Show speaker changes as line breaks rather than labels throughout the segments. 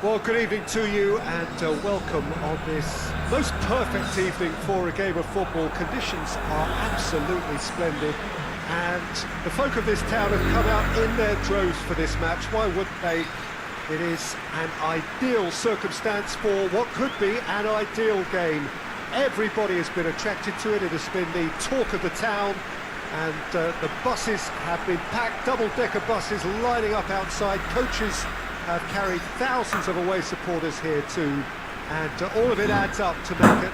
Well, good evening to you and welcome on this most perfect evening for a game of football. Conditions are absolutely splendid and the folk of this town have come out in their droves for this match. Why wouldn't they? It is an ideal circumstance for what could be an ideal game. Everybody has been attracted to it. It has been the talk of the town and the buses have been packed, double-decker buses lining up outside. Coaches have carried thousands of away supporters here too, and all of it adds up to make it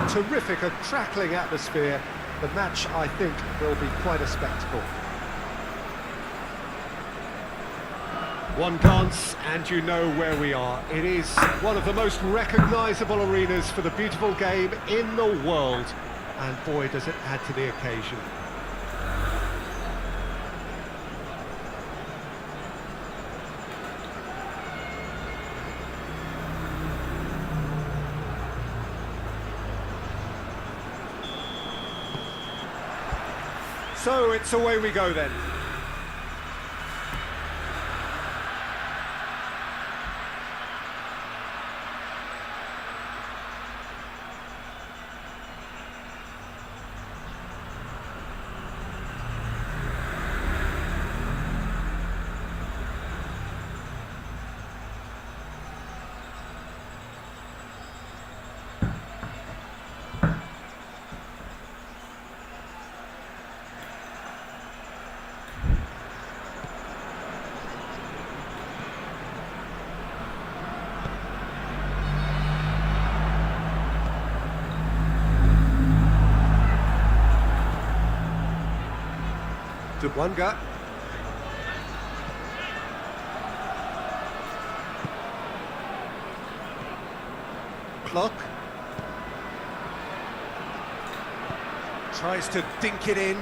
terrific, a crackling atmosphere. The match, I think, will be quite a spectacle. One glance and you know where we are. It is one of the most recognisable arenas for the beautiful game in the world, and boy does it add to the occasion. So it's away we go then. Dubwanga. Clock. Tries to dink it in.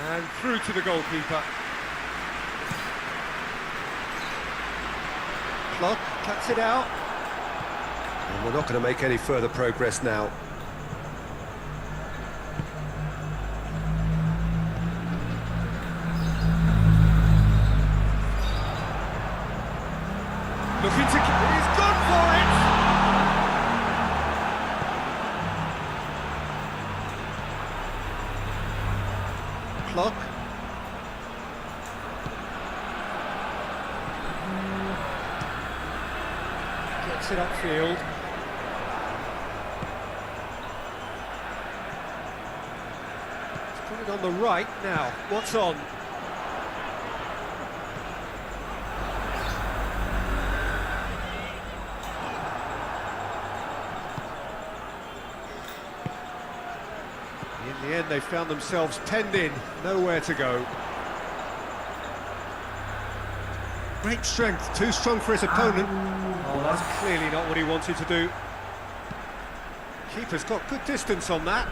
And through to the goalkeeper. Clock cuts it out. And we're not going to make any further progress now. Looking to... He's gone for it! Clock. Gets it upfield. He's put it on the right now. What's on? In the end, they found themselves penned in, nowhere to go. Great strength, too strong for his opponent. Oh, that's clearly not what he wanted to do. Keeper's got good distance on that.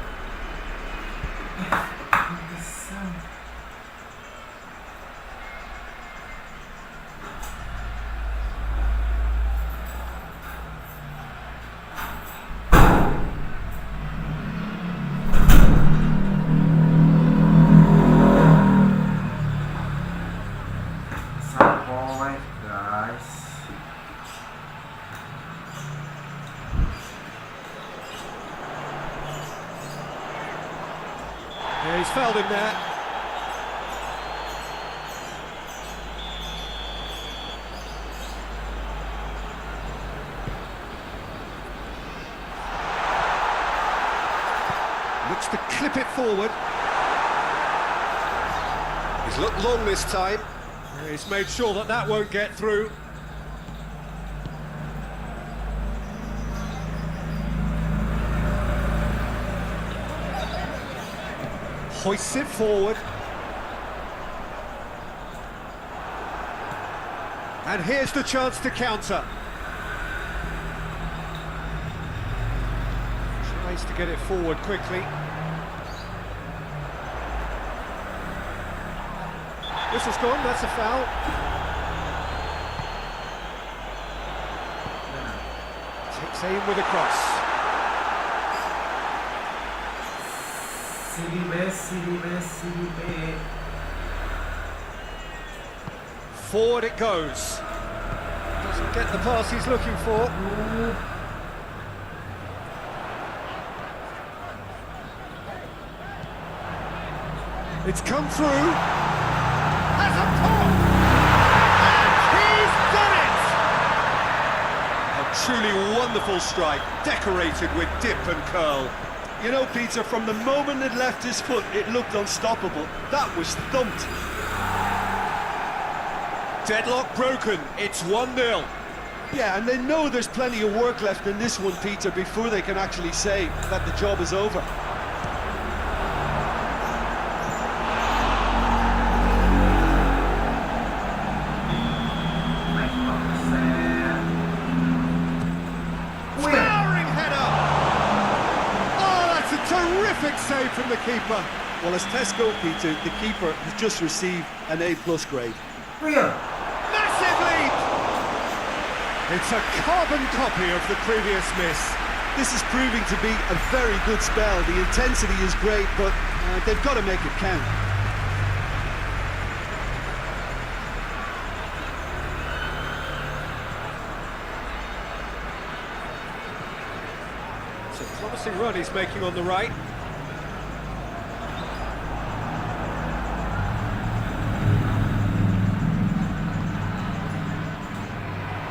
Yeah, he's fouled him there. Looks to clip it forward. He's looked long this time. He's made sure that that won't get through. Hoists it forward. And here's the chance to counter. Tries to get it forward quickly. Whistle's gone, that's a foul. Takes aim with a cross. Forward it goes. Doesn't get the pass he's looking for. It's come through. Has a pop! And he's done it! A truly wonderful strike, decorated with dip and curl.
You know, Peter, from the moment it left his foot, it looked unstoppable. That was thumped.
Deadlock broken, it's 1-0.
Yeah, and they know there's plenty of work left in this one, Peter, before they can actually say that the job is over.
Terrific save from the keeper.
Well, as tests go, Peter, the keeper has just received an A+ grade.
Real. Massive lead! It's a carbon copy of the previous miss.
This is proving to be a very good spell. The intensity is great, but they've got to make it count.
It's a promising run he's making on the right.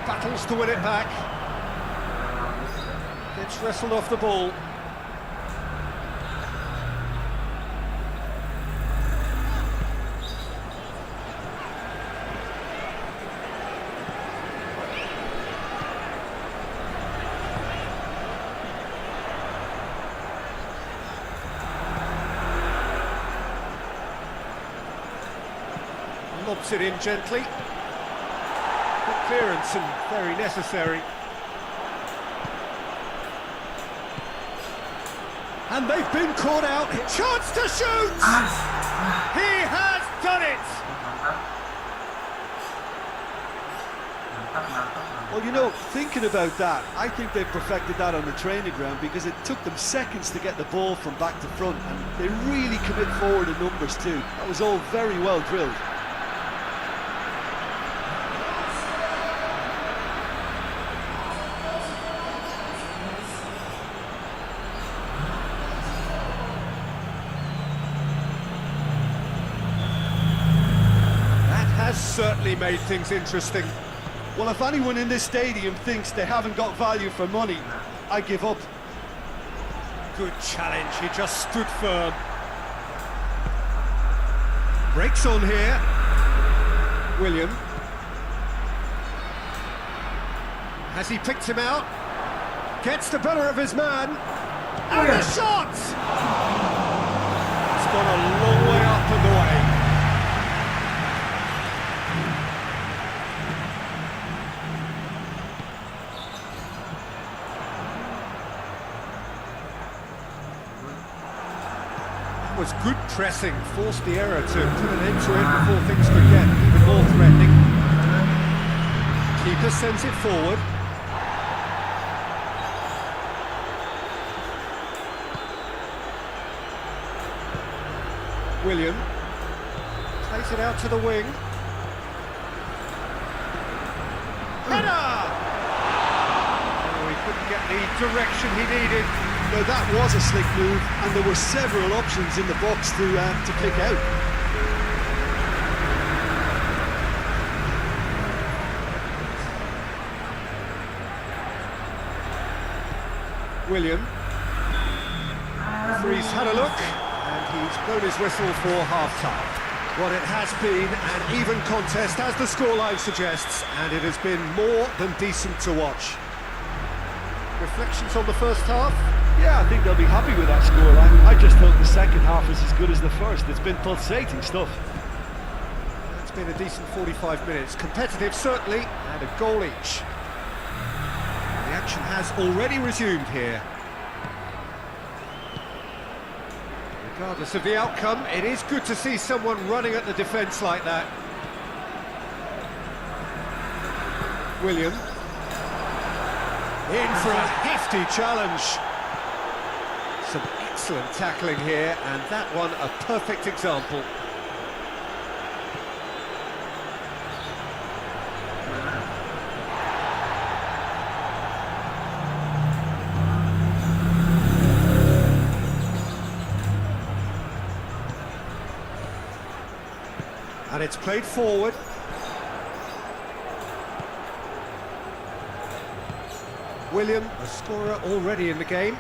Battles to win it back. Gets wrestled off the ball. Lobs it in gently. Good clearance and very necessary. And they've been caught out. Chance to shoot! He has done it!
Well, you know, thinking about that, I think they perfected that on the training ground because it took them seconds to get the ball from back to front, and they really commit forward in numbers too. That was all very well drilled.
certainly made things interesting.
Well, if anyone in this stadium thinks they haven't got value for money, I give up.
Good challenge, he just stood firm. Breaks on here. William. Has he picked him out? Gets the better of his man. And the shot! It's gone a long way up and away. That was good pressing, forced the error to put an end to it before things could get even more threatening. Keeper sends it forward. William plays it out to the wing. Header! Oh, he couldn't get the direction he needed.
Now that was a slick move, and there were several options in the box to pick out.
William. Referee's had a look. He's blown his whistle for half-time. Well, it has been an even contest, as the scoreline suggests, and it has been more than decent to watch. Reflections on the first half?
Yeah, I think they'll be happy with that scoreline. I just thought the second half was as good as the first. It's been pulsating stuff.
It's been a decent 45 minutes. Competitive, certainly, and a goal each. The action has already resumed here. Regardless of the outcome, it is good to see someone running at the defence like that. William. In for a hefty challenge. Some excellent tackling here, and that one a perfect example. And it's played forward. William, a scorer already in the game.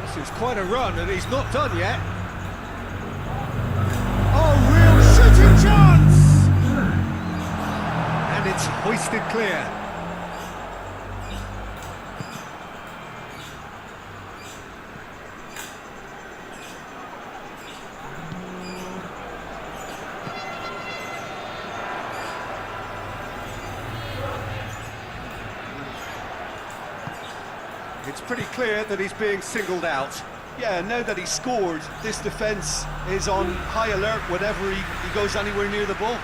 This is quite a run, and he's not done yet. Oh, real shooting chance! And it's hoisted clear. It's pretty clear that he's being singled out.
Yeah, now that he's scored, this defence is on high alert whenever he goes anywhere near the ball.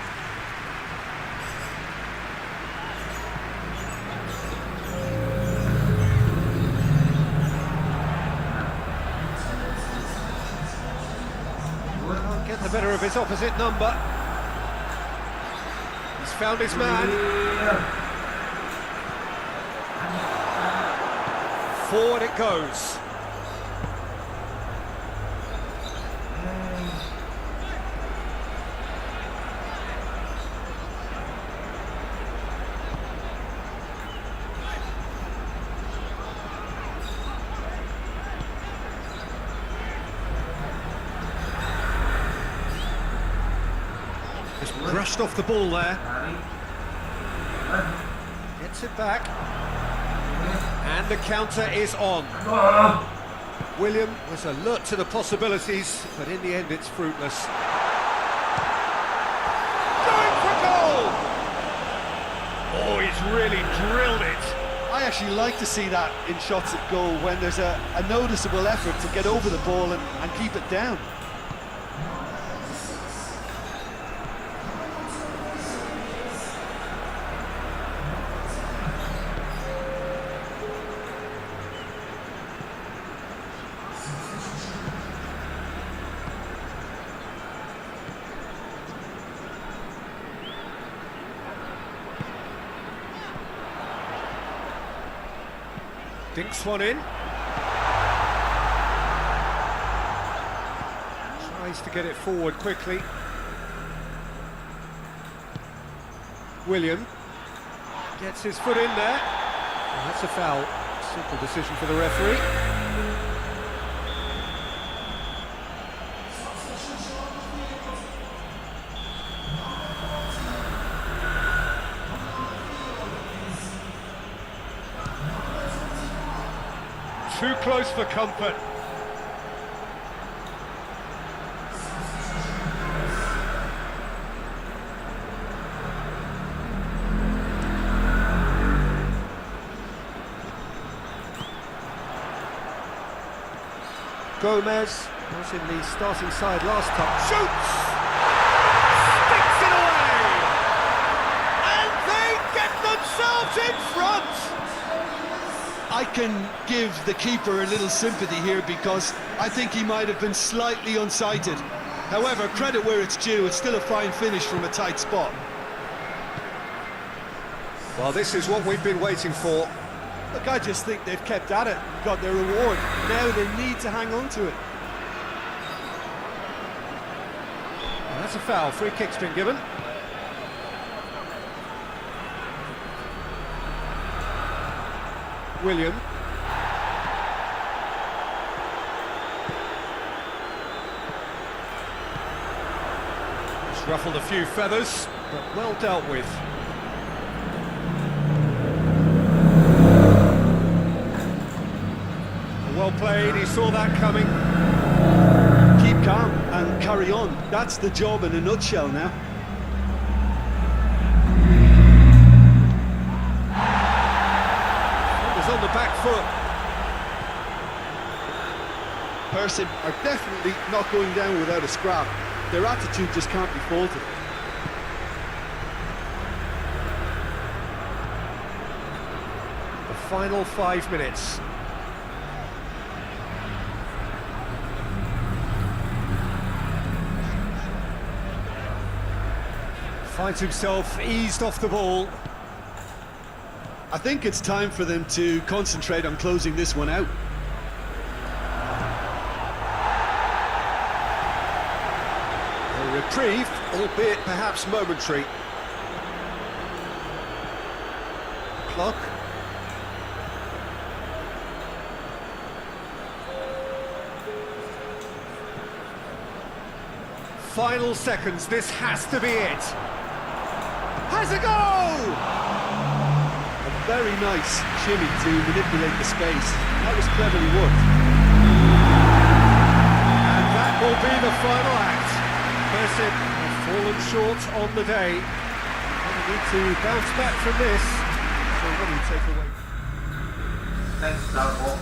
Can't get the better of his opposite number. He's found his man. Forward it goes. Just brushed off the ball there. Gets it back. And the counter is on. William was alert to the possibilities, but in the end it's fruitless. Going for goal! Oh, he's really drilled it.
I actually like to see that in shots at goal, when there's a noticeable effort to get over the ball and keep it down.
Dinks one in. Tries to get it forward quickly. William gets his foot in there. And that's a foul. Simple decision for the referee. Too close for comfort. Gomez was in the starting side last time. Shoots! Sticks it away! And they get themselves in front!
I can give the keeper a little sympathy here because I think he might have been slightly unsighted. However, credit where it's due, it's still a fine finish from a tight spot.
Well, this is what we've been waiting for.
Look, I just think they've kept at it, got their reward. Now they need to hang on to it.
And that's a foul. Free kick's been given. William. He's ruffled a few feathers, but well dealt with. Well played, he saw that coming.
Keep calm and carry on. That's the job in a nutshell now.
Was on the back foot.
Percy are definitely not going down without a scrap. Their attitude just can't be faulted.
The final 5 minutes. Finds himself eased off the ball.
I think it's time for them to concentrate on closing this one out.
A reprieve, albeit perhaps momentary. Clock. Final seconds, this has to be it. Has a goal!
Very nice shimmy to manipulate the space. That was cleverly worked.
And that will be the final act. Persib have fallen short on the day. They need to bounce back from this. So what do you take away?
Thanks, Darko.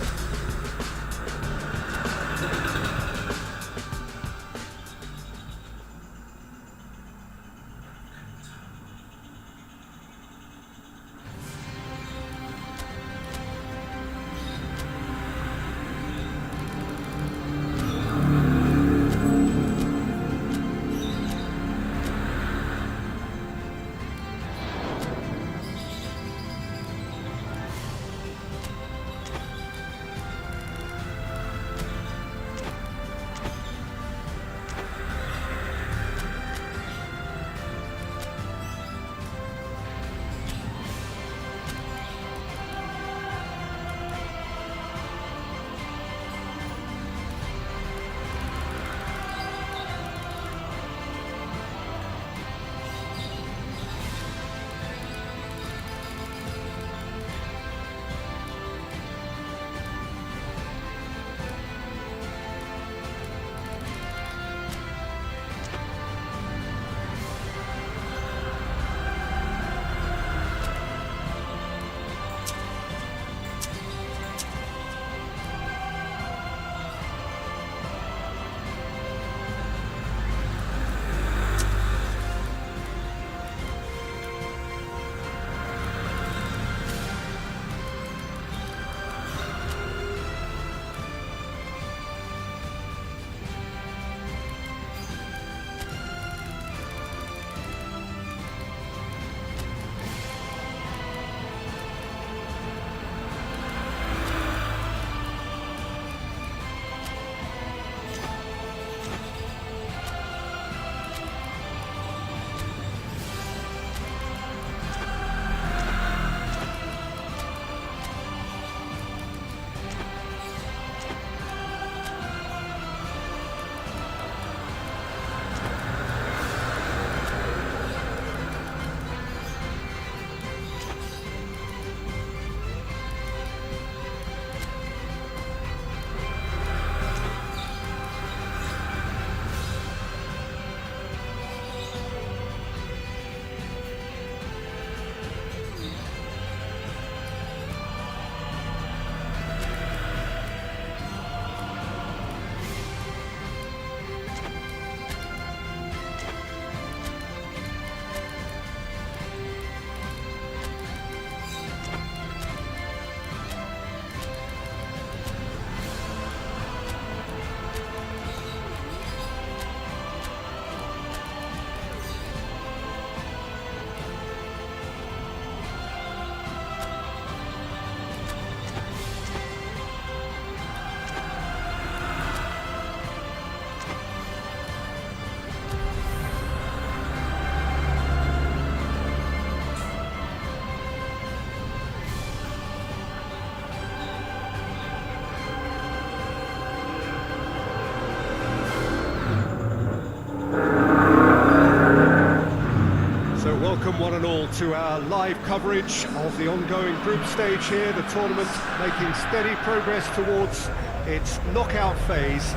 and all to our live coverage of the ongoing group stage here, the tournament making steady progress towards its knockout phase.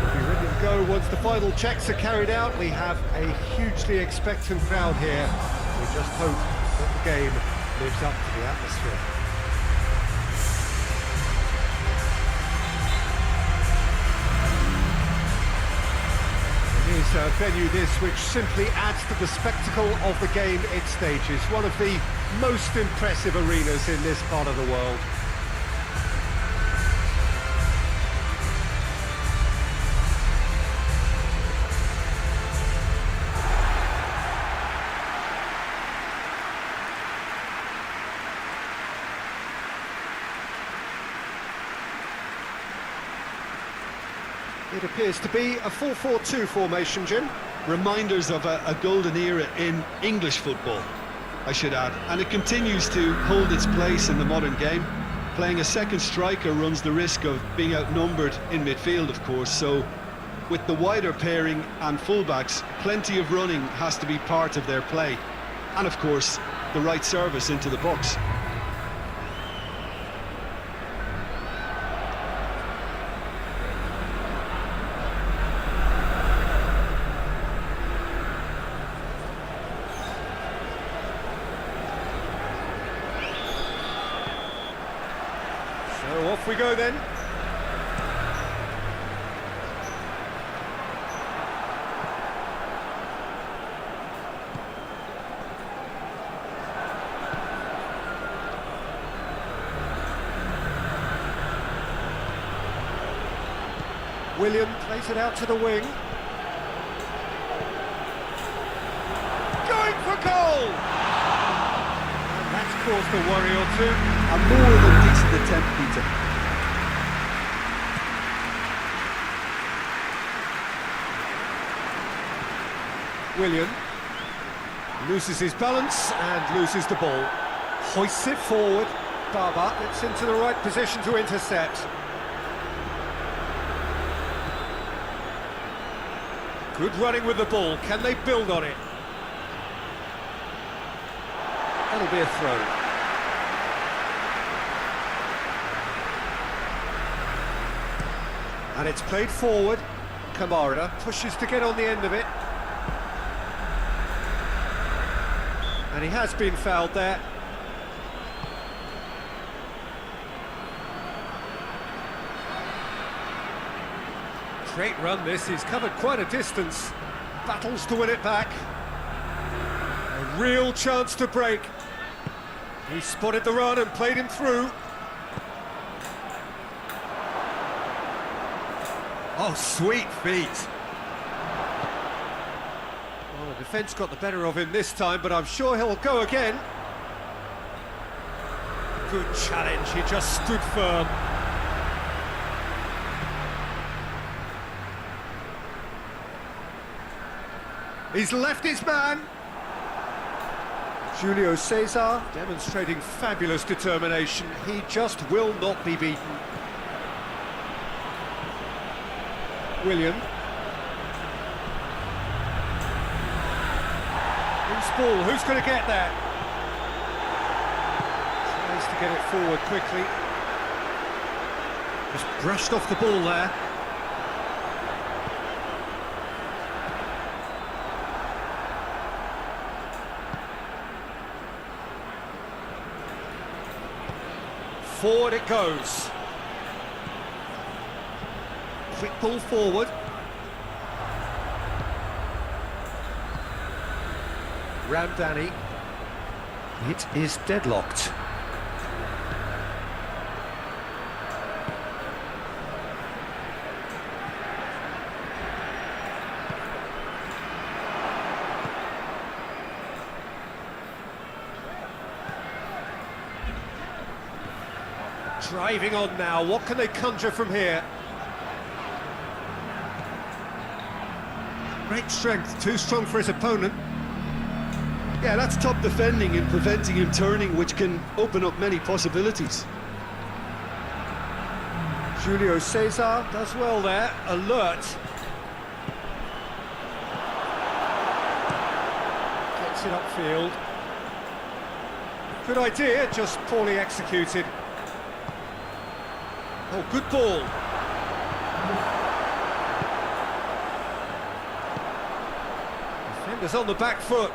We'll be ready to go once the final checks are carried out. We have a hugely expectant crowd here. We just hope that the game lives up to the atmosphere. It is a venue this which simply adds to the spectacle of the game it stages. One of the most impressive arenas in this part of the world. It appears to be a 4-4-2 formation, Jim.
Reminders of a golden era in English football, I should add. And it continues to hold its place in the modern game. Playing a second striker runs the risk of being outnumbered in midfield, of course, so with the wider pairing and fullbacks, plenty of running has to be part of their play. And of course, the right service into the box.
So off we go then. William plays it out to the wing. Going for goal! And that's caused a worry or two.
A more than decent attempt, Peter.
William loses his balance and loses the ball. Hoists it forward. Baba gets into the right position to intercept. Good running with the ball. Can they build on it? That'll be a throw. And it's played forward. Kamara pushes to get on the end of it. And he has been fouled there. Great run this, he's covered quite a distance. Battles to win it back. A real chance to break. He spotted the run and played him through. Oh, sweet feet. Well, the defence got the better of him this time, but I'm sure he'll go again. Good challenge, he just stood firm. He's left his man. Julio Cesar demonstrating fabulous determination. He just will not be beaten. William. Loose ball, who's going to get that? Tries to get it forward quickly. Just brushed off the ball there. Forward it goes. Quick ball forward. Ramdani. It is deadlocked. Driving on now, what can they conjure from here? Great strength, too strong for his opponent.
Yeah, that's top defending and preventing him turning, which can open up many possibilities.
Julio Cesar does well there, alert. Gets it upfield. Good idea, just poorly executed. Oh, good ball. Defenders on the back foot.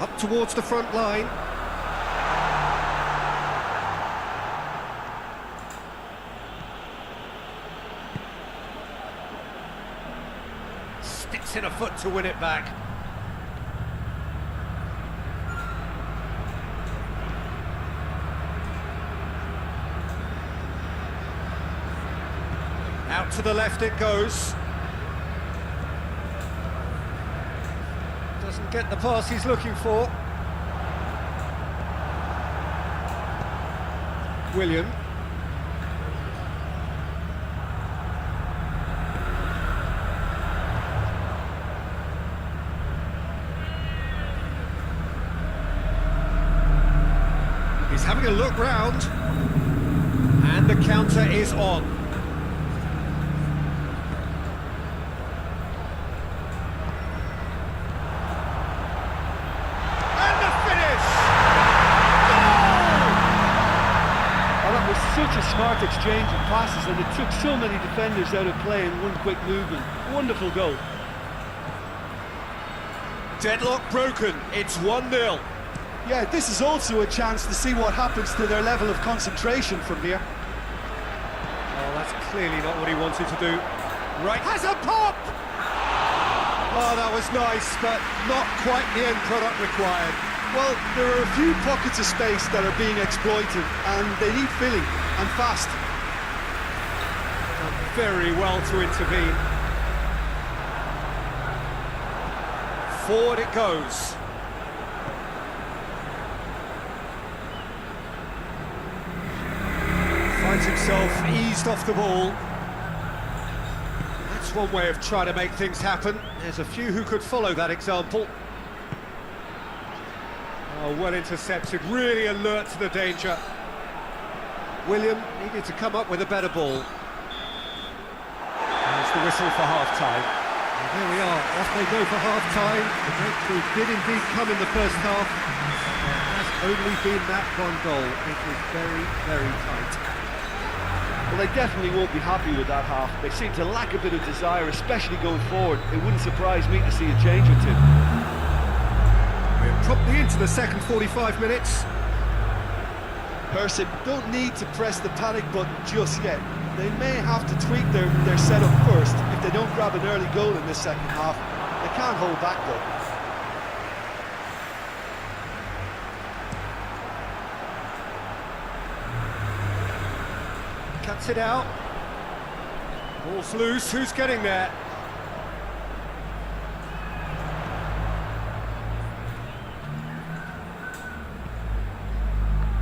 Up towards the front line. Sticks in a foot to win it back. Out to the left it goes. Doesn't get the pass he's looking for. William. He's having a look round. And the counter is on.
Such a smart exchange of passes, and it took so many defenders out of play in one quick movement. Wonderful goal.
Deadlock broken, it's 1-0.
Yeah, this is also a chance to see what happens to their level of concentration from here.
Oh, that's clearly not what he wanted to do. Right, has a pop! Oh, that was nice, but not quite the end product required.
Well, there are a few pockets of space that are being exploited, and they need filling, and fast.
Done very well to intervene. Forward it goes. Finds himself eased off the ball. That's one way of trying to make things happen. There's a few who could follow that example. Oh, well intercepted, really alert to the danger. William needed to come up with a better ball. There's the whistle for half-time. And there we are, off they go for half-time. The breakthrough did indeed come in the first half. There has only been that one goal. It was very, very tight.
Well, they definitely won't be happy with that half. They seem to lack a bit of desire, especially going forward. It wouldn't surprise me to see a change or two.
We're promptly into the second 45 minutes.
Persib don't need to press the panic button just yet. They may have to tweak their setup first if they don't grab an early goal in this second half. They can't hold back though.
Cuts it out. Ball's loose, who's getting there?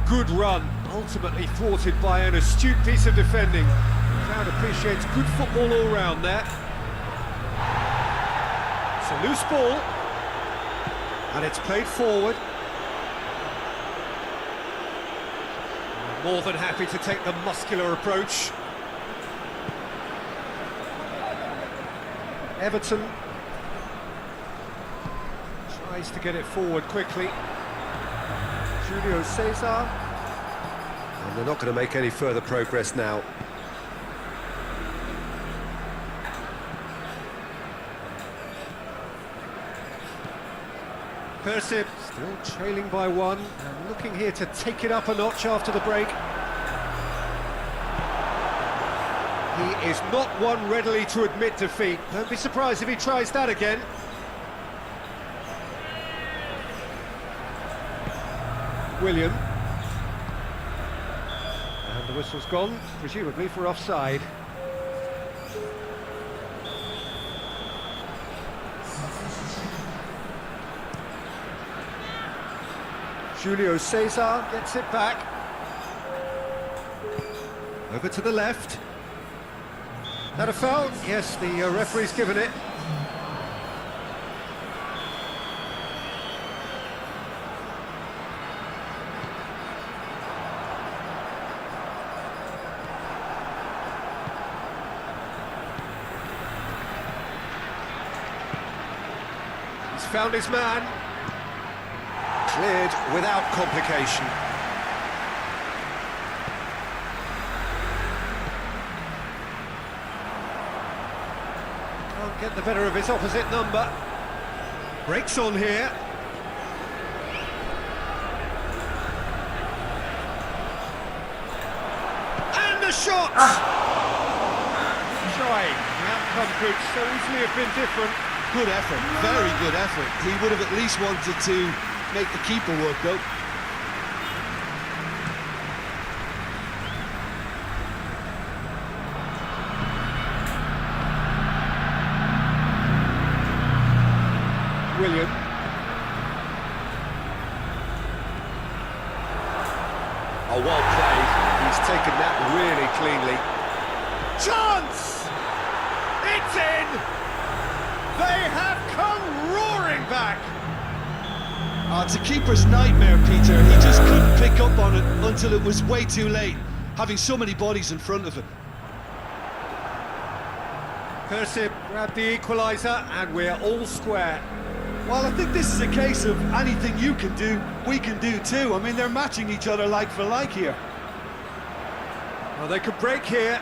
Good run, ultimately thwarted by an astute piece of defending. The crowd appreciates good football all round there. It's a loose ball, and it's played forward. More than happy to take the muscular approach. Everton tries to get it forward quickly. Julio Cesar. And they're not going to make any further progress now. Persib still trailing by one, and looking here to take it up a notch after the break. He is not one readily to admit defeat. Don't be surprised if he tries that again. William. And the whistle's gone, presumably for offside. Julio Cesar gets it back. Over to the left. That a foul? Yes, the referee's given it. He's found his man. Cleared without complication. Can't get the better of his opposite number. Breaks on here. And the shot! Trying. The outcome could so easily have been different.
Good effort, very good effort. He would have at least wanted to make the keeper work though.
William. Oh, well played. He's taken that really cleanly. Chance! It's in! They have come roaring back!
Oh, it's a keeper's nightmare, Peter. He just couldn't pick up on it until it was way too late, having so many bodies in front of him.
Persib grabbed the equaliser and we're all square.
Well, I think this is a case of anything you can do, we can do too. I mean, they're matching each other like for like here.
Well, they could break here.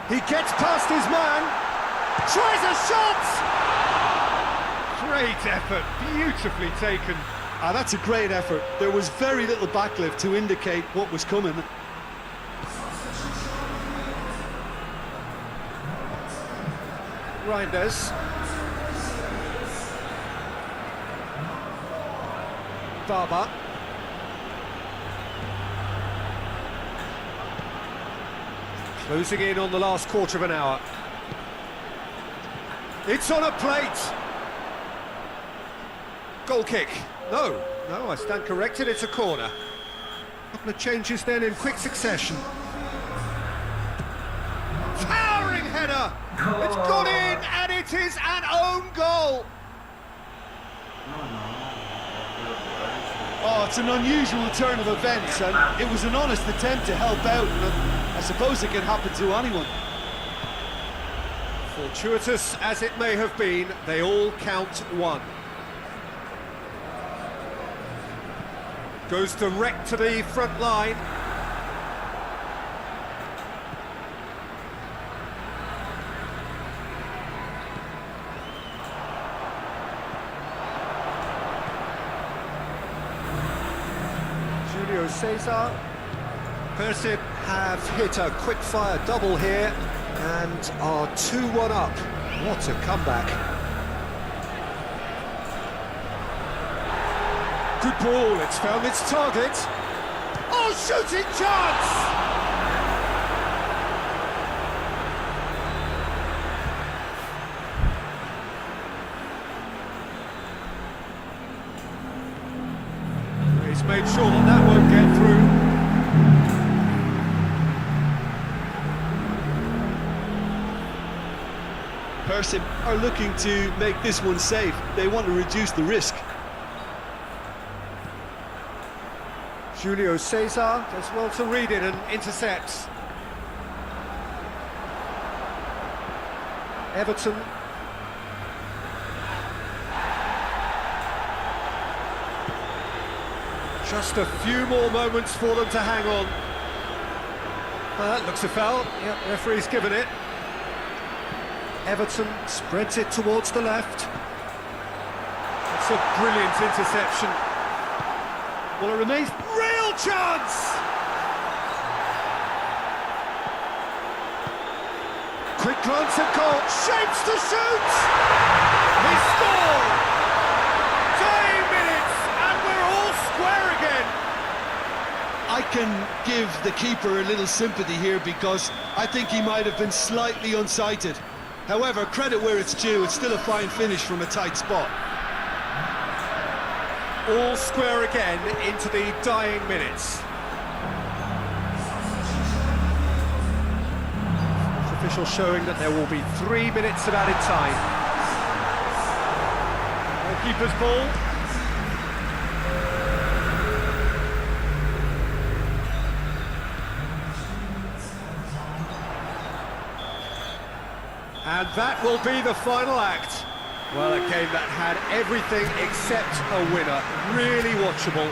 He gets past his man. Tries a shot! Great effort, beautifully taken.
Ah, that's a great effort. There was very little backlift to indicate what was coming.
Reinders. Barber. Closing in on the last quarter of an hour. It's on a plate. Goal kick. No, I stand corrected, it's a corner. Couple of changes then in quick succession. Towering header! It's gone in and it is an own goal!
Oh, it's an unusual turn of events, and it was an honest attempt to help out, and I suppose it can happen to anyone.
Fortuitous as it may have been, they all count one. Goes direct to the front line. Julio Cesar. Persib have hit a quick-fire double here and are 2-1 up. What a comeback. Good ball, it's found its target. Oh, shooting chance! He's made sure that won't get through.
Persib are looking to make this one safe. They want to reduce the risk.
Julio Cesar does well to read it and intercepts. Everton. Just a few more moments for them to hang on. That looks a foul. Yep, referee's given it. Everton spreads it towards the left. It's a brilliant interception.
Well, it remains...
Real chance! Quick glance at goal, shapes to shoot! He scored! 30 minutes and we're all square again!
I can give the keeper a little sympathy here because I think he might have been slightly unsighted. However, credit where it's due, it's still a fine finish from a tight spot.
All square again into the dying minutes. Official showing that there will be 3 minutes of added time. Goalkeeper's ball. And that will be the final act. Well, a game that had everything except a winner. Really watchable.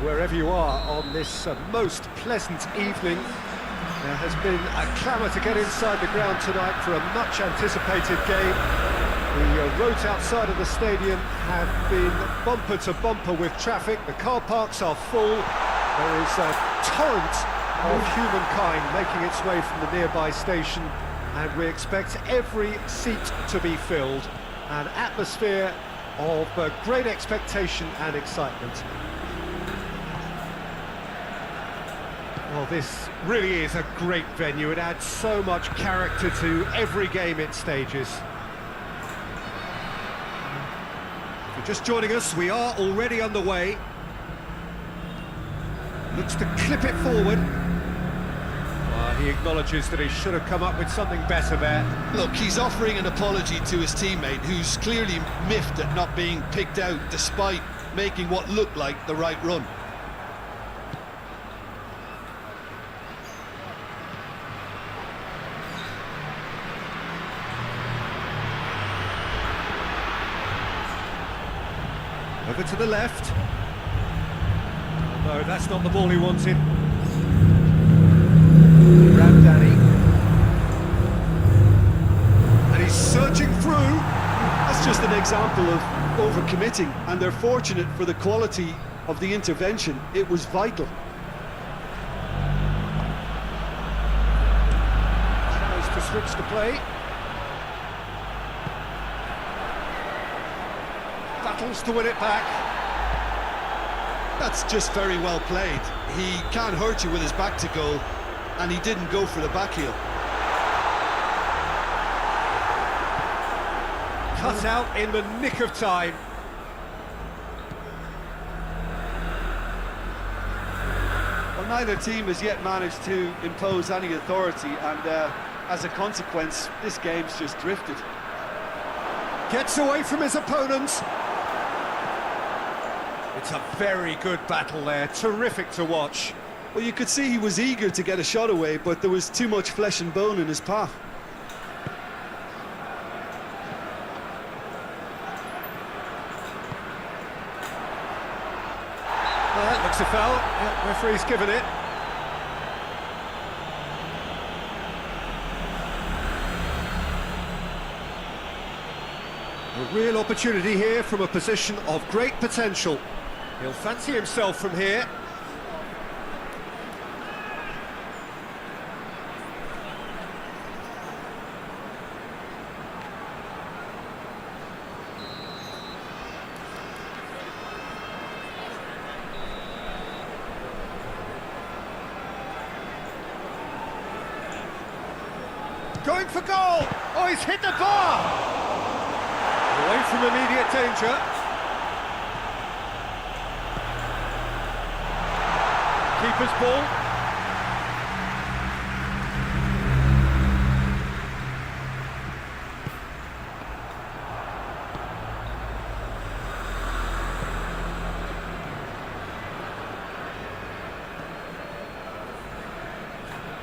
Wherever you are on this most pleasant evening, there has been a clamour to get inside the ground tonight for a much anticipated game. The roads outside of the stadium have been bumper to bumper with traffic. The car parks are full. There is a torrent of humankind making its way from the nearby station, and we expect every seat to be filled. An atmosphere of great expectation and excitement. Well, this really is a great venue. It adds so much character to every game it stages. If you're just joining us, we are already underway. Looks to clip it forward. Well, he acknowledges that he should have come up with something better there.
Look, he's offering an apology to his teammate, who's clearly miffed at not being picked out despite making what looked like the right run.
Over to the left. No, that's not the ball he wanted. Ramdani. And he's searching through.
That's just an example of overcommitting, and they're fortunate for the quality of the intervention. It was vital.
Tries to switch the play. Battles to win it back.
That's just very well played. He can't hurt you with his back to goal, and he didn't go for the back heel.
cut out in the nick of time.
Well, neither team has yet managed to impose any authority, and as a consequence, this game's just drifted.
Gets away from his opponents. It's a very good battle there, terrific to watch.
Well, you could see he was eager to get a shot away, but there was too much flesh and bone in his path.
Well, that looks a foul. Yeah, referee's given it. A real opportunity here from a position of great potential. He'll fancy himself from here. Going for goal! Oh, he's hit the bar! Away from immediate danger. Keeper's ball.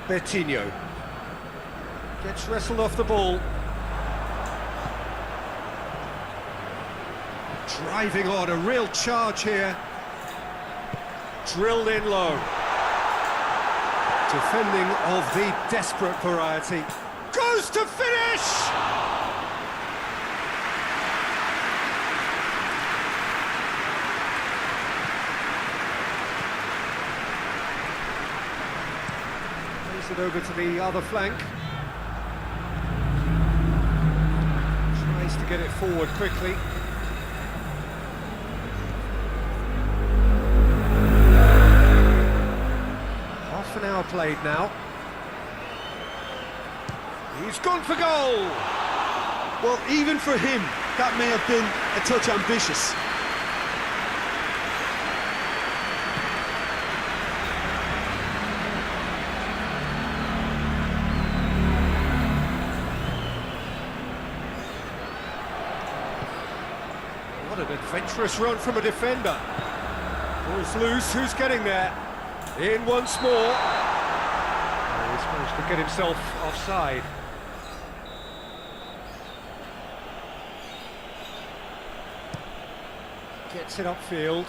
Bertinho. Gets wrestled off the ball. Driving on, a real charge here. Drilled in low. Defending of the desperate variety. Goes to finish! Plays it over to the other flank. Tries to get it forward quickly. Half an hour played now. He's gone for goal!
Well, even for him, that may have been a touch ambitious.
What an adventurous run from a defender. Ball's loose, who's getting there? In once more. Oh, he's managed to get himself offside. Gets it upfield.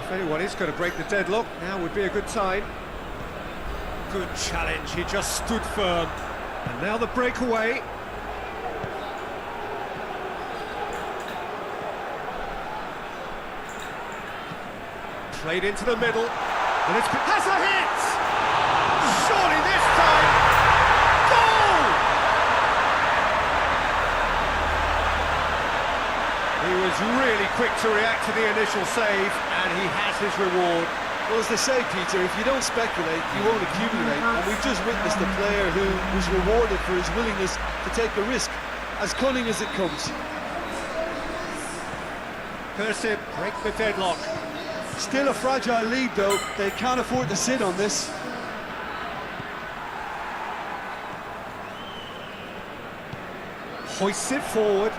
If anyone is going to break the deadlock, now would be a good time. Good challenge, he just stood firm. And now the breakaway. Played into the middle, and it's has a hit! Surely this time, goal! He was really quick to react to the initial save, and he has his reward.
Well, as they say, Peter, if you don't speculate, you won't accumulate. And we've just witnessed a player who was rewarded for his willingness to take a risk, as cunning as it comes.
Persib break the deadlock.
Still a fragile lead, though. They can't afford to sit on this.
Hoists it forward.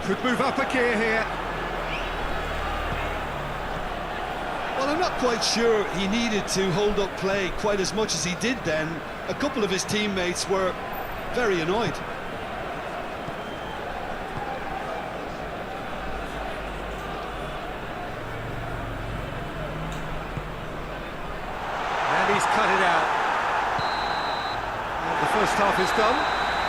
Could move up a gear here.
Well, I'm not quite sure he needed to hold up play quite as much as he did then. A couple of his teammates were very annoyed.
And he's cut it out. And the first half is done.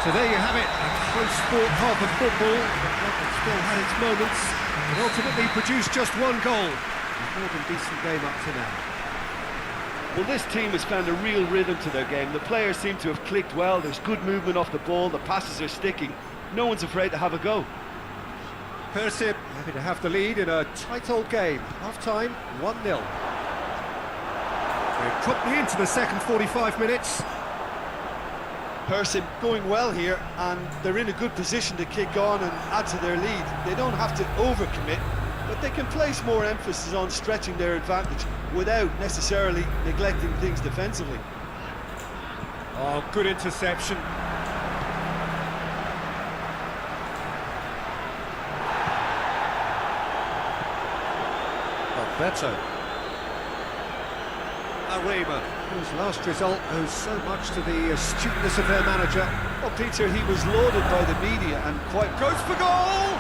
So there you have it, a close sport half of football. It still had its moments, but ultimately produced just one goal. A more than decent game up to now.
Well, this team has found a real rhythm to their game. The players seem to have clicked well. There's good movement off the ball. The passes are sticking. no one's afraid to have a go.
Persib happy to have the lead in a tight old game. Half-time, 1-0. We're promptly into the second 45 minutes.
Persib going well here, and they're in a good position to kick on and add to their lead. They don't have to overcommit, but they can place more emphasis on stretching their advantage without necessarily neglecting things defensively.
Oh, good interception. Alberto. Arema, whose last result owes so much to the astuteness of their manager.
Well, Peter, he was lauded by the media and quite...
Goes for goal!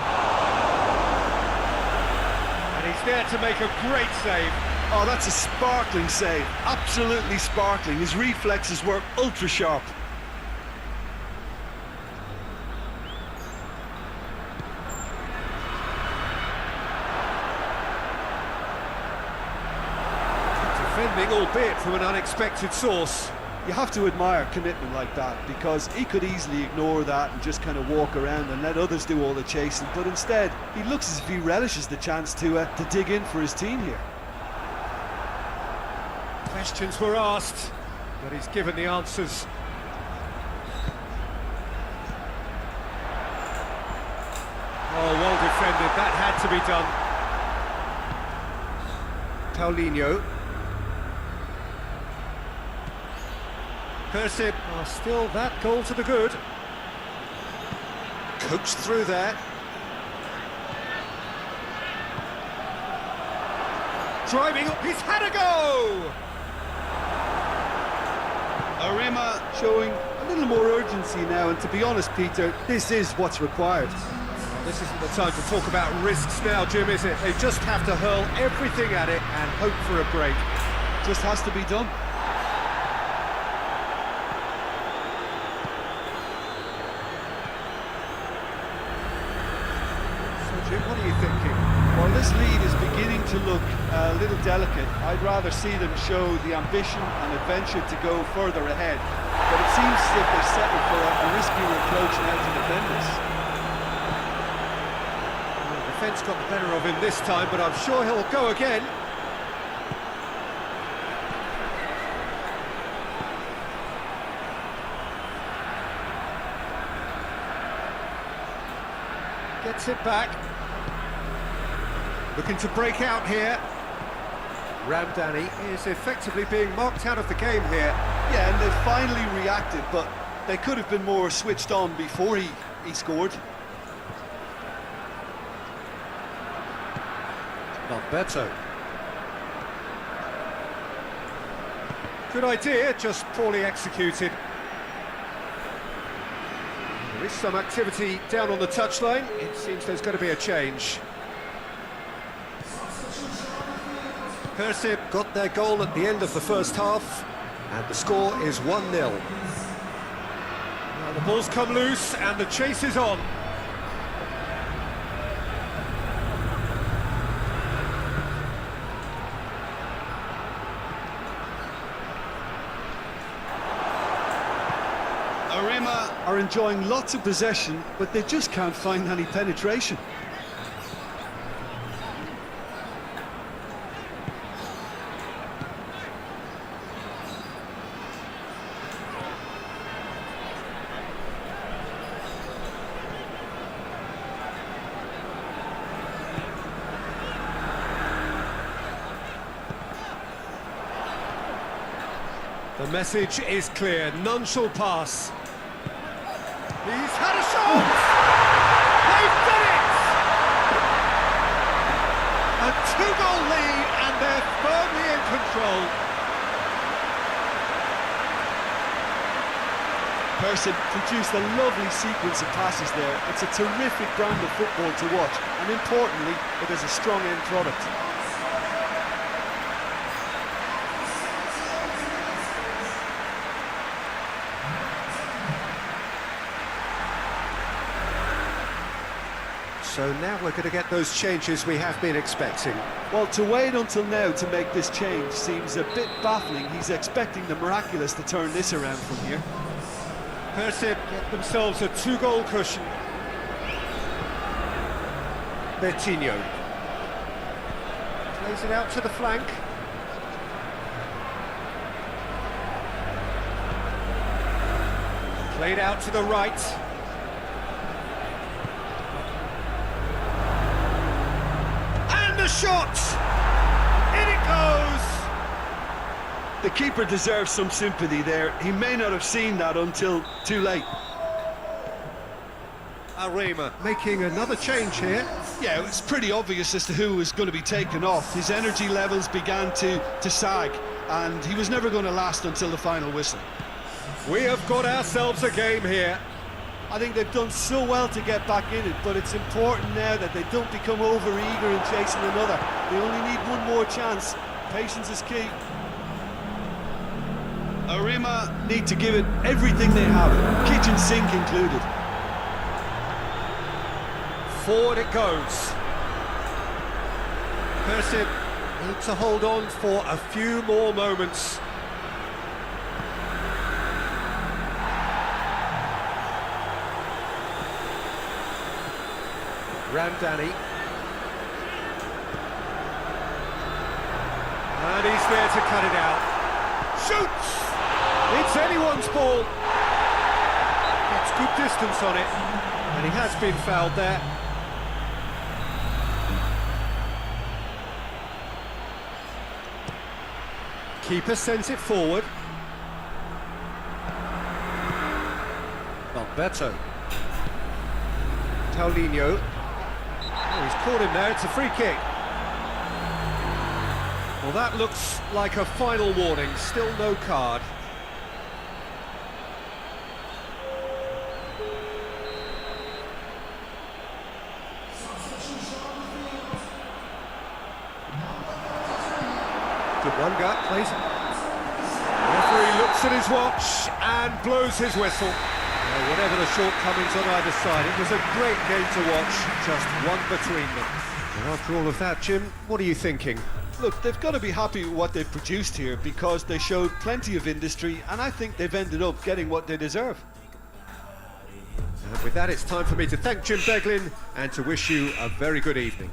And he's there to make a great save.
Oh, that's a sparkling save. Absolutely sparkling. His reflexes were ultra sharp.
Defending, albeit from an unexpected source.
You have to admire commitment like that, because he could easily ignore that and just kind of walk around and let others do all the chasing, but instead he looks as if he relishes the chance to dig in for his team here.
Questions were asked, but he's given the answers. Oh, well defended, that had to be done. Paulinho. Persib are still that goal to the good. Coaxed through there. Driving up, he's had a go!
Arema showing a little more urgency now, and to be honest, Peter, this is what's required.
This isn't the time to talk about risks now, Jim, is it? They just have to hurl everything at it and hope for a break.
Just has to be done.
Jim, what are you thinking?
Well, this lead is beginning to look a little delicate. I'd rather see them show the ambition and adventure to go further ahead. But it seems as if they've settled for a riskier approach now to defend this.
Well, the defence got the better of him this time, but I'm sure he'll go again. Gets it back. Looking to break out here. Ramdani is effectively being marked out of the game here.
Yeah, and they've finally reacted, but they could have been more switched on before he scored.
Alberto. Good idea, just poorly executed. There is some activity down on the touchline. It seems there's going to be a change. Persib got their goal at the end of the first half, and the score is 1-0. Now the ball's come loose, and the chase is on.
Arema are enjoying lots of possession, but they just can't find any penetration.
The message is clear, none shall pass. He's had a shot! They've done it! A two-goal lead, and they're firmly in control.
Persib produced a lovely sequence of passes there. It's a terrific brand of football to watch, and importantly, it is a strong end product.
So now we're going to get those changes we have been expecting.
Well, to wait until now to make this change seems a bit baffling. He's expecting the miraculous to turn this around from here.
Persib get themselves a two-goal cushion. Bertinho. Plays it out to the flank. Played out to the right. And the shot! In it goes!
The keeper deserves some sympathy there. He may not have seen that until too late.
Arema making another change here.
Yeah, it was pretty obvious as to who was going to be taken off. His energy levels began to sag, and he was never going to last until the final whistle.
We have got ourselves a game here.
I think they've done so well to get back in it, but it's important now that they don't become over-eager in chasing another. They only need one more chance. Patience is key. Arema need to give it everything they have, kitchen sink included.
Forward it goes. Persib needs to hold on for a few more moments. Ramdani. And he's there to cut it out. Shoots! It's anyone's ball. Gets good distance on it. And he has been fouled there. Keeper sends it forward. Alberto. Paulinho. Oh, he's caught him there, it's a free kick. Well, that looks like a final warning, still no card. Wanga plays it. The referee looks at his watch and blows his whistle. Well, whatever the shortcomings on either side, it was a great game to watch, just one between them. And after all of that, Jim, what are you thinking?
Look, they've got to be happy with what they've produced here because they showed plenty of industry, and I think they've ended up getting what they deserve.
And with that, it's time for me to thank Jim Beglin and to wish you a very good evening.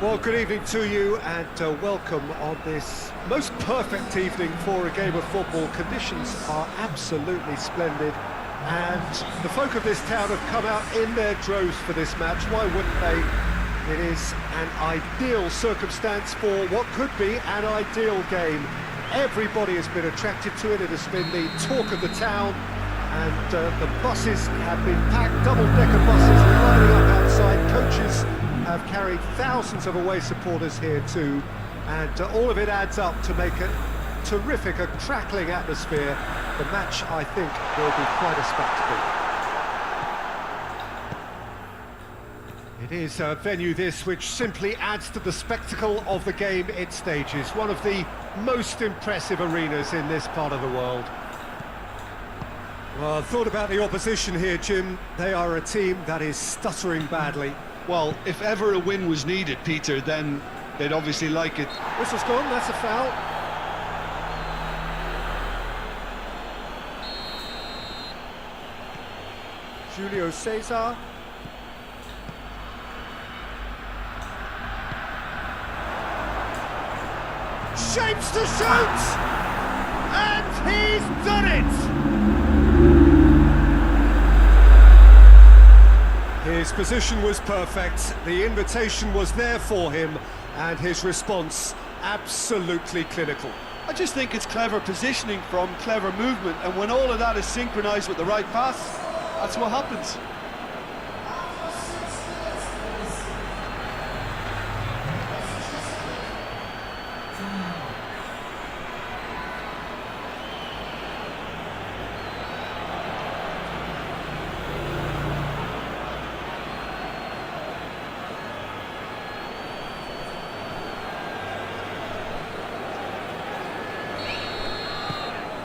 Well, good evening to you and welcome on this most perfect evening for a game of football. Conditions are absolutely splendid and the folk of this town have come out in their droves for this match. Why wouldn't they? It is an ideal circumstance for what could be an ideal game. Everybody has been attracted to it. It has been the talk of the town, and the buses have been packed, double-decker buses lining up outside. Coaches have carried thousands of away supporters here too, and all of it adds up to make a terrific, a crackling atmosphere. The match, I think, will be quite a spectacle. It is a venue this which simply adds to the spectacle of the game it stages. One of the most impressive arenas in this part of the world. Well, I've thought about the opposition here, Jim. They are a team that is stuttering badly.
Well, if ever a win was needed, Peter, then they'd obviously like it.
Whistle's gone, that's a foul. Julio Cesar. shapes to shoot! And he's done it! His position was perfect, the invitation was there for him, and his response absolutely clinical.
I just think it's clever positioning from clever movement, and when all of that is synchronised with the right pass, that's what happens.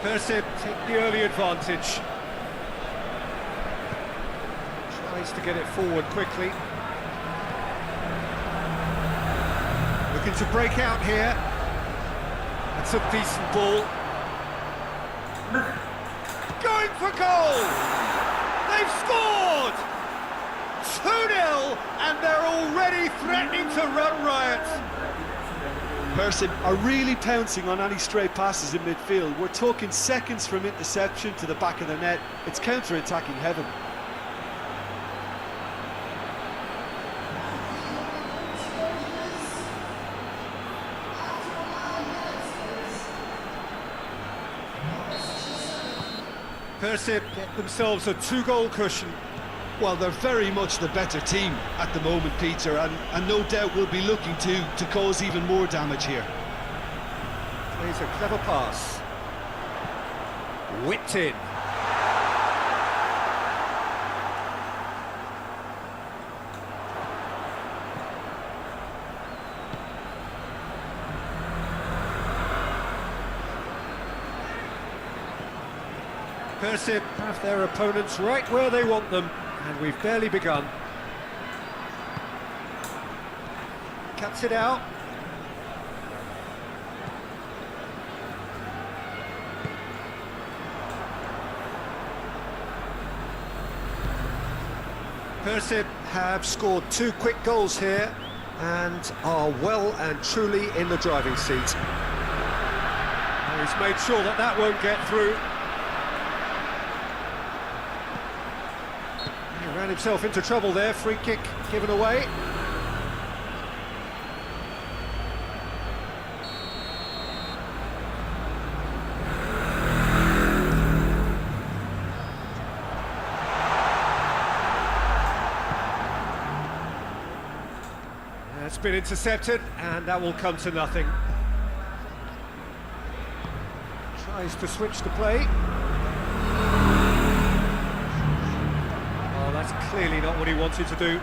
Persib take the early advantage. Tries to get it forward quickly. Looking to break out here. That's a decent ball. Going for goal! They've scored! 2-0, and they're already threatening to run riot.
Persib are really pouncing on any stray passes in midfield. We're talking seconds from interception to the back of the net. It's counter-attacking heaven.
Persib get themselves a 2-goal cushion.
Well, they're very much the better team at the moment, Peter, and no doubt will be looking to cause even more damage here.
Plays a clever pass. Whipped in. Persib have their opponents right where they want them, and we've barely begun. Cuts it out. Persib have scored 2 quick goals here and are well and truly in the driving seat. And he's made sure that that won't get through. He ran himself into trouble there, free kick given away. It's been intercepted, and that will come to nothing. Tries to switch the play. Oh, that's clearly not what he wanted to do.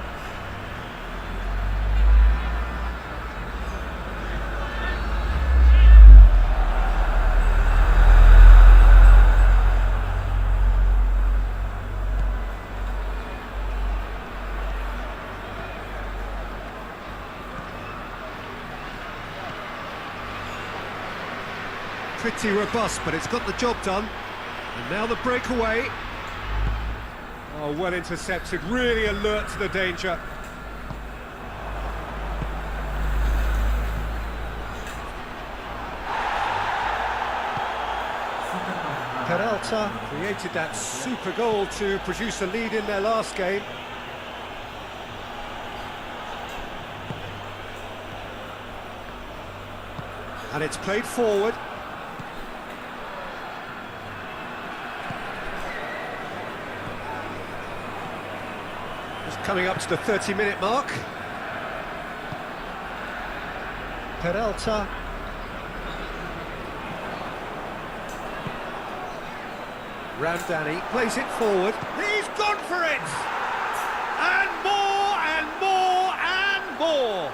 Pretty robust, but it's got the job done. And now the breakaway. Oh, well intercepted, really alert to the danger. Peralta created that super goal to produce a lead in their last game. And it's played forward. Coming up to the 30-minute mark. Peralta. Ramdani plays it forward. He's gone for it! And more, and more, and more!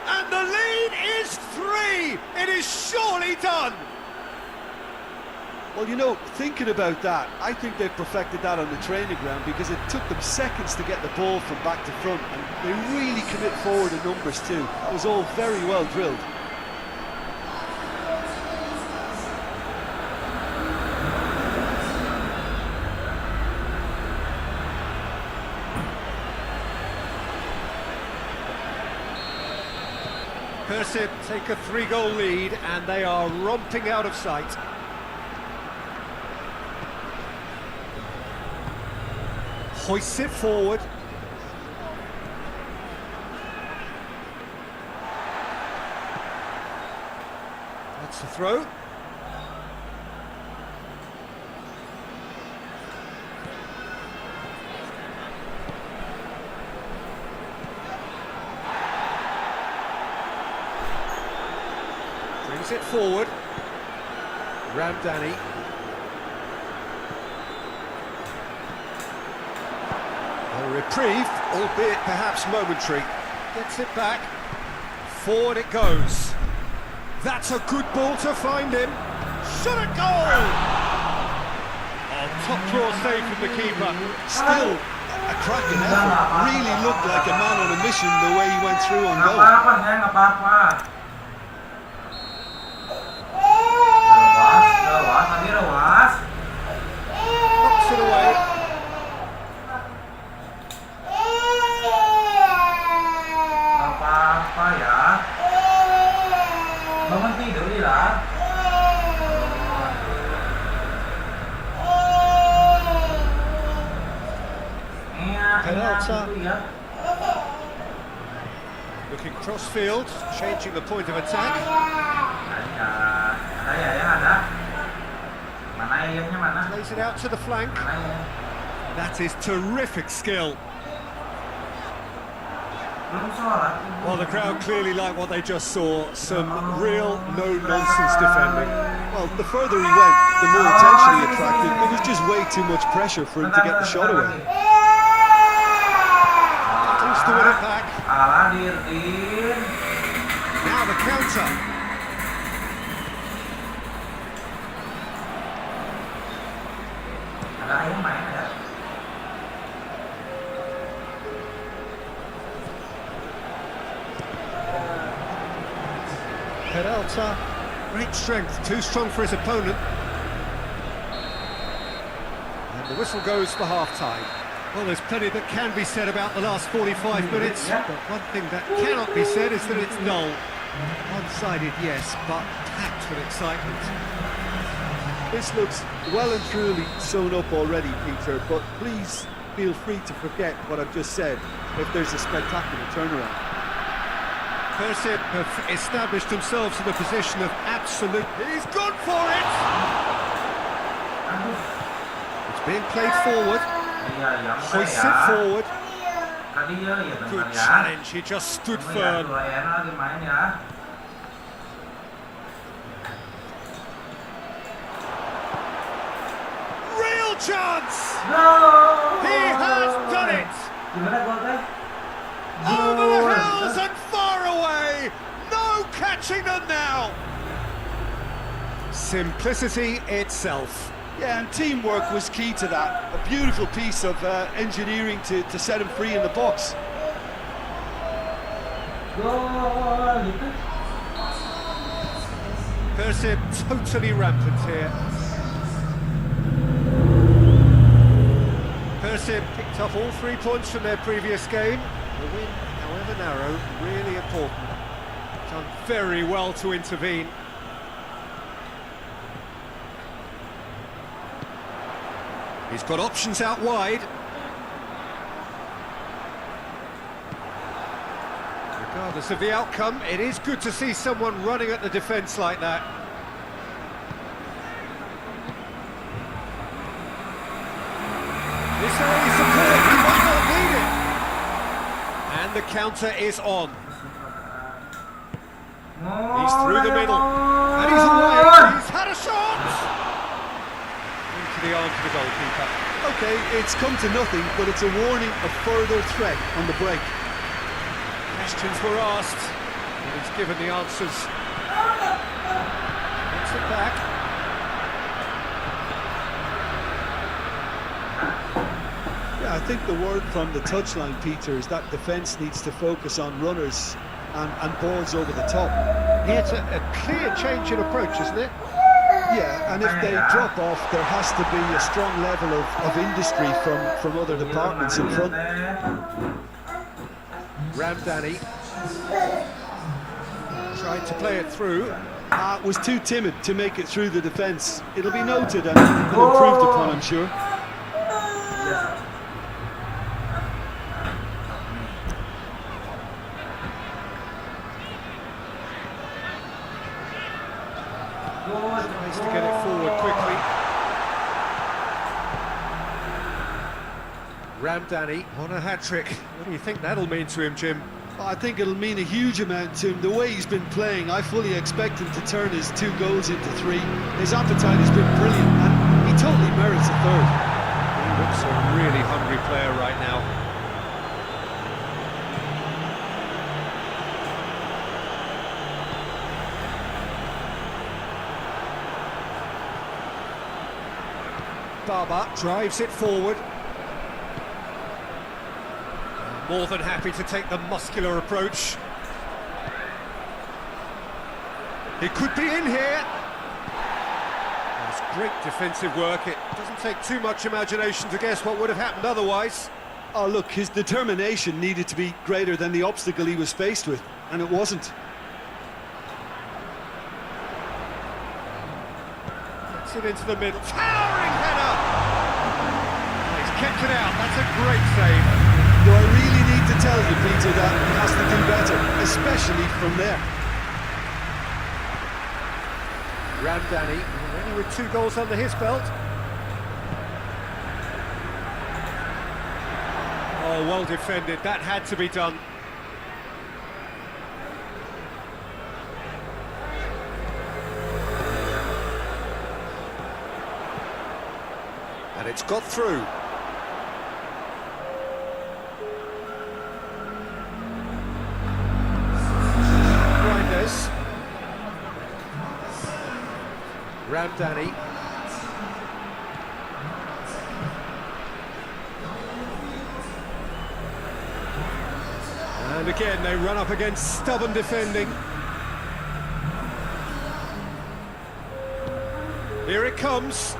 And the lead is 3! It is surely done!
Well, you know, thinking about that, I think they've perfected that on the training ground because it took them seconds to get the ball from back to front, and they really commit forward in numbers too. That was all very well drilled.
Persib take a 3-goal lead and they are romping out of sight. Hoists it forward. That's the throw. Brings it forward. Ramdani. A reprieve, albeit perhaps momentary. Gets it back. Forward it goes. That's a good ball to find him. Shot at goal! Oh, top draw save from the keeper.
Still a cracking effort. Really looked like a man on a mission the way he went through on goal.
Apa-apa, saya nggak apa-apa. Rawas, tadi rawas.
Knocks it away.
Apa-apa ya. Bangun tidur lah.
Peralta.
Gitu ya.
Looking cross-field, changing the point of attack.
Ada. Mana ayamnya mana?
Plays it out to the flank.
Mana ayam?
That is terrific skill.
Belum sholat.
Well, the crowd clearly like what they just saw. Some real no-nonsense defending.
Well, the further he went, the more attention he attracted. It was just way too much pressure for him to get the shot away.
Tries to win it back.
Alah, Dirdin.
Now the counter.
Ada ayam main ada.
Peralta, great strength, too strong for his opponent. And the whistle goes for half-time. Well, there's plenty that can be said about the last 45 minutes, but one thing that cannot be said is that it's dull. One-sided, yes, but packed with excitement.
This looks well and truly sewn up already, Peter, but please feel free to forget what I've just said if there's a spectacular turnaround.
Persib have established themselves in a position of absolute... He's gone for it! It's being played forward. Hoists it forward. Good challenge, he just stood firm. Real chance! He has done it! Over the hills and far away! No catching them now! Simplicity itself.
Yeah, and teamwork was key to that. A beautiful piece of engineering to set him free in the box.
Persib totally rampant here. Persib picked up all 3 points from their previous game. The win, however narrow, really important. Done very well to intervene. He's got options out wide. Regardless of the outcome, it is good to see someone running at the defence like that. This early support, he might not need it. And the counter is on. He's through the middle. And he's away. He's had a shot! Into the arms of the goalkeeper.
Okay, it's come to nothing, but it's a warning of further threat on the break.
Questions were asked, and he's given the answers. Gets it back.
Yeah, I think the word from the touchline, Peter, is that defence needs to focus on runners and balls over the top.
Yeah, it's a clear change in approach, isn't it?
Yeah, and if they drop off, there has to be a strong level of industry from other departments in front.
Ramdani. Tried to play it through.
Was too timid to make it through the defence. It'll be noted and improved upon, I'm sure.
Tries to get it forward quickly. Ramdani on a hat-trick. What do you think that'll mean to him, Jim?
I think it'll mean a huge amount to him. The way he's been playing, I fully expect him to turn his 2 goals into 3. His appetite has been brilliant, and he totally merits a third.
He looks a really hungry player right now. Baba drives it forward. More than happy to take the muscular approach. It could be in here. That's great defensive work. It doesn't take too much imagination to guess what would have happened otherwise.
Oh, look, his determination needed to be greater than the obstacle he was faced with, and it wasn't.
Gets it into the middle. Towering header! He's kept it out. That's a great save.
Do I really need to tell you, Peter, that he has to do better, especially from there?
Ramdani, already with 2 goals under his belt. Oh, well defended. That had to be done. And it's got through. Ramdani. And again, they run up against stubborn defending. Here it comes.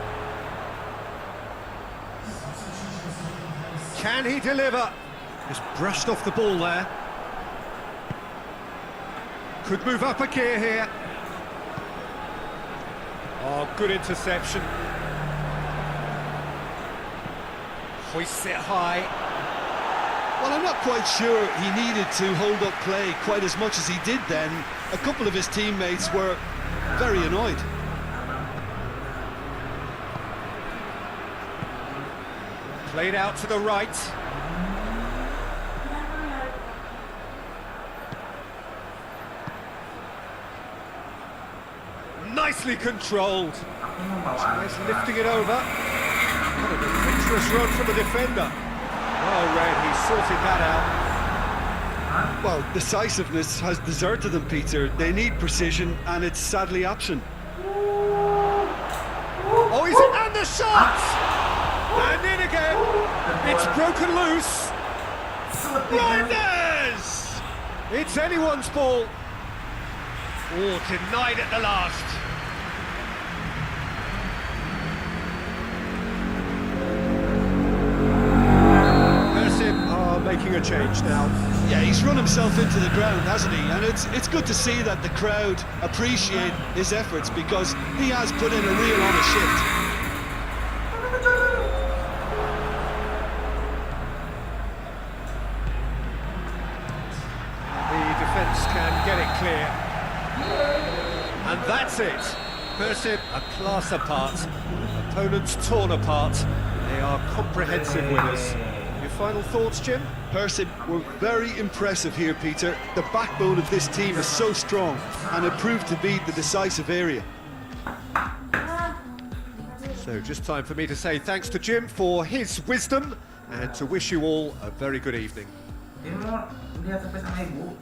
Can he deliver? Just brushed off the ball there. Could move up a gear here. Oh, good interception. Hoists it high.
Well, I'm not quite sure he needed to hold up play quite as much as he did then. A couple of his teammates were very annoyed.
Played out to the right. Nicely controlled. Nice lifting it over. What an adventurous run from the defender. Well read, he sorted that out.
Well, decisiveness has deserted them, Peter. They need precision, and it's sadly absent.
Oh, he's and the shot! And in again. It's broken loose. Reinders! It's anyone's ball. Oh, denied at the last. Making a change now.
Yeah, he's run himself into the ground, hasn't he? And it's good to see that the crowd appreciate his efforts, because he has put in a real honest shift.
The defence can get it clear. And that's it. Persib, a class apart. Opponents torn apart. They are comprehensive winners. Your final thoughts, Jim?
Persib were very impressive here, Peter. The backbone of this team is so strong, and it proved to be the decisive area.
So just time for me to say thanks to Jim for his wisdom, and to wish you all a very good evening.
Ini mau lihat sampai sama ibu.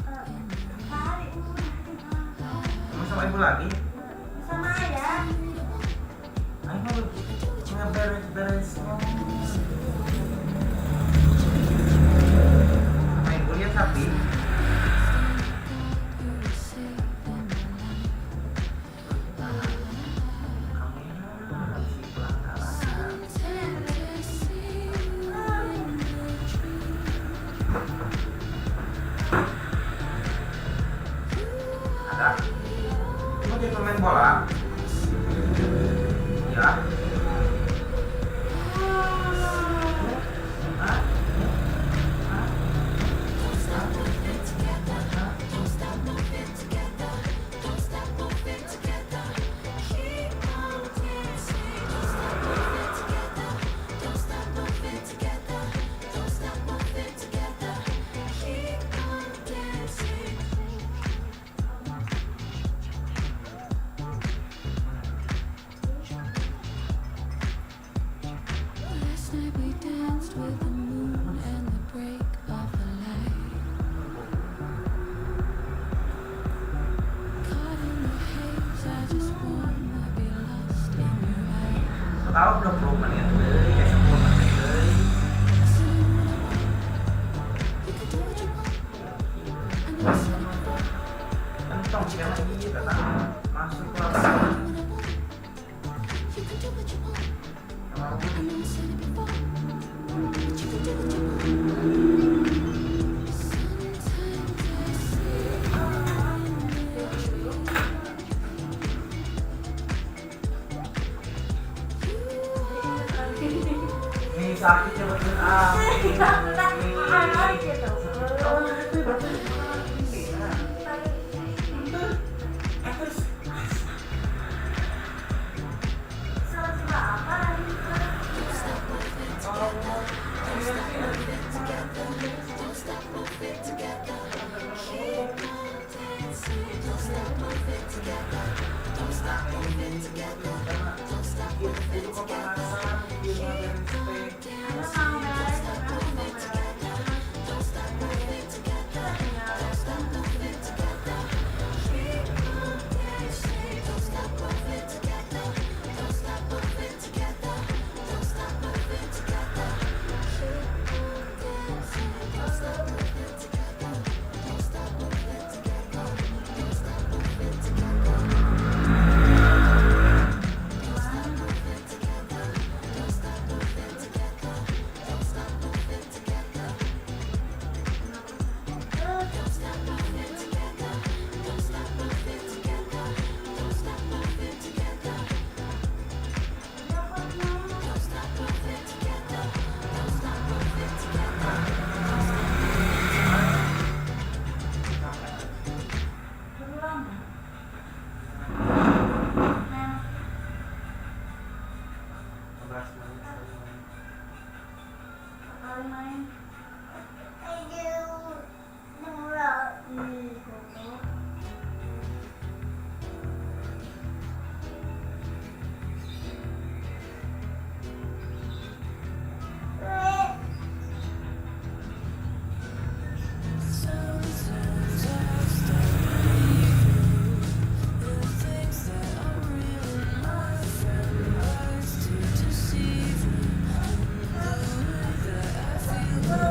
Mau sama ibu lagi?
Sama ya.
Ayo mau beres-beres. Sama ibu lihat sapi. Ada bola. Ya. Hah?
Last night we danced with the moon and the break of the light. Caught in the haze, I just wanna be lost in your eyes.
Tahu 20 menit dari 10 menit dari.
You could do what you want. I know you said it before.
Kentong siapa lagi datang masuk ke
I
lapangan.
said what I want. You could do what you want.
Kalau
I know you said it before. But you could do what you want.
ini sakit ya betul.
Thank you.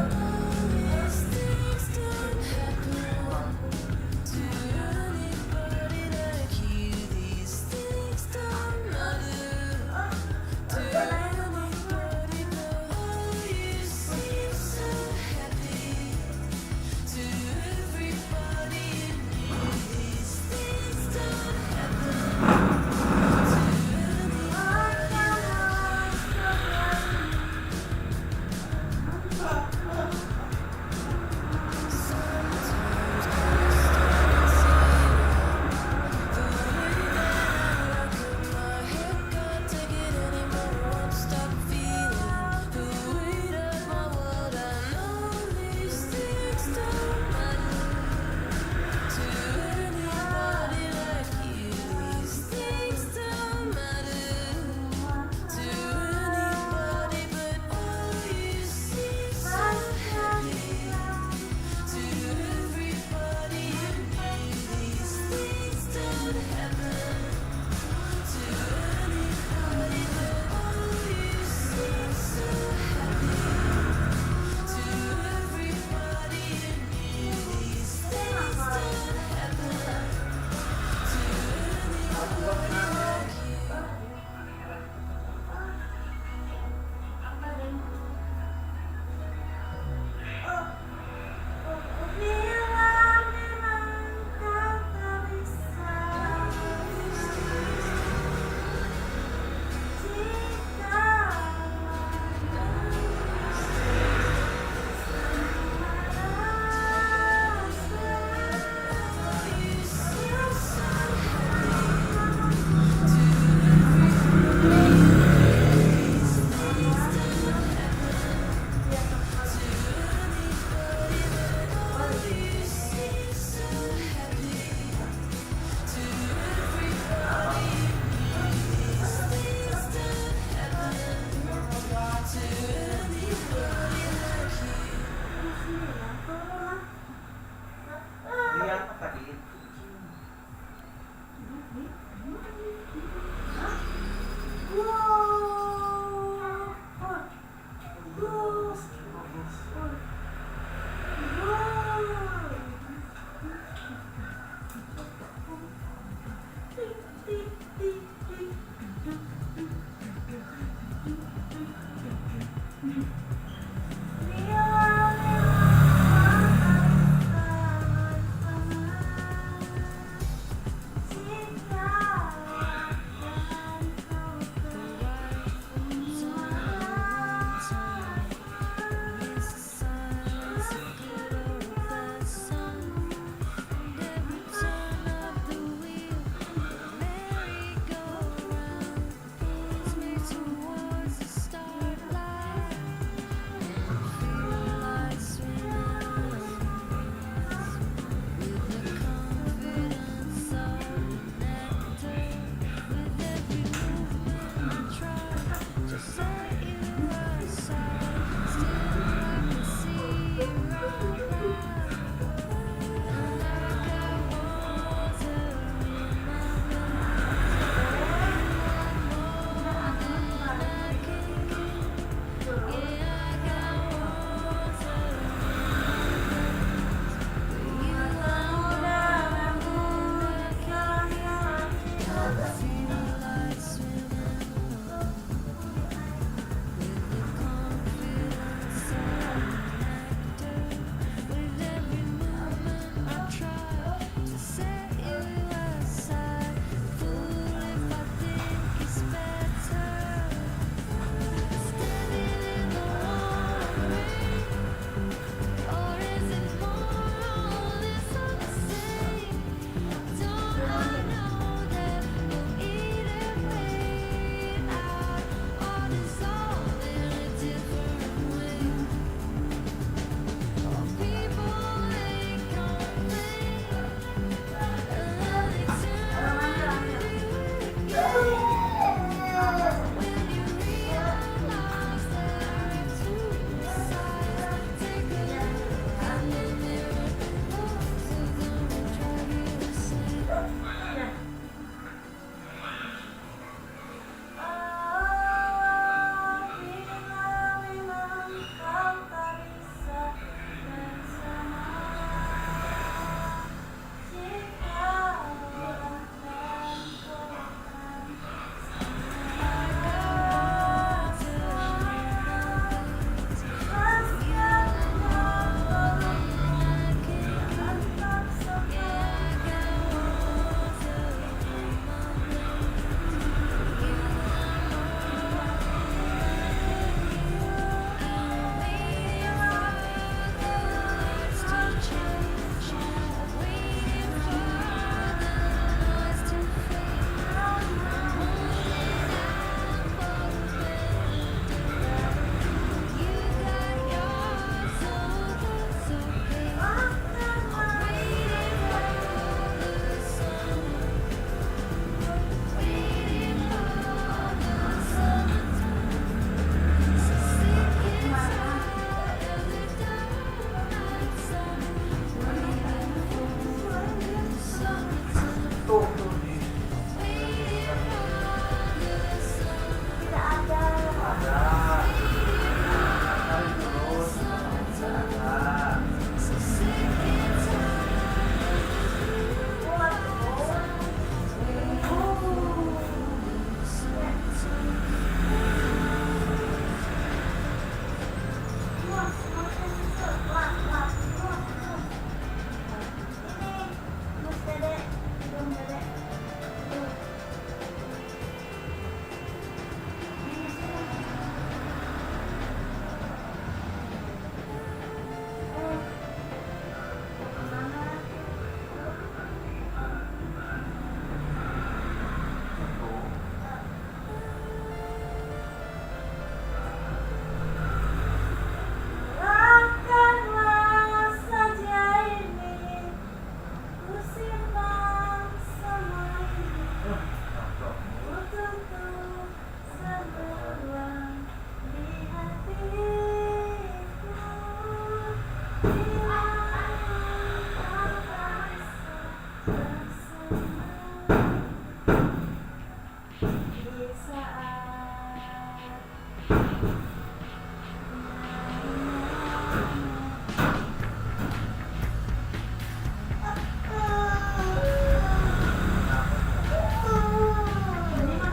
Ini mah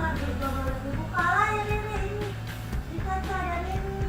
lagi dibuka lah ya ini. Di kaca ada ini.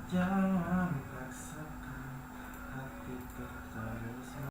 Jangan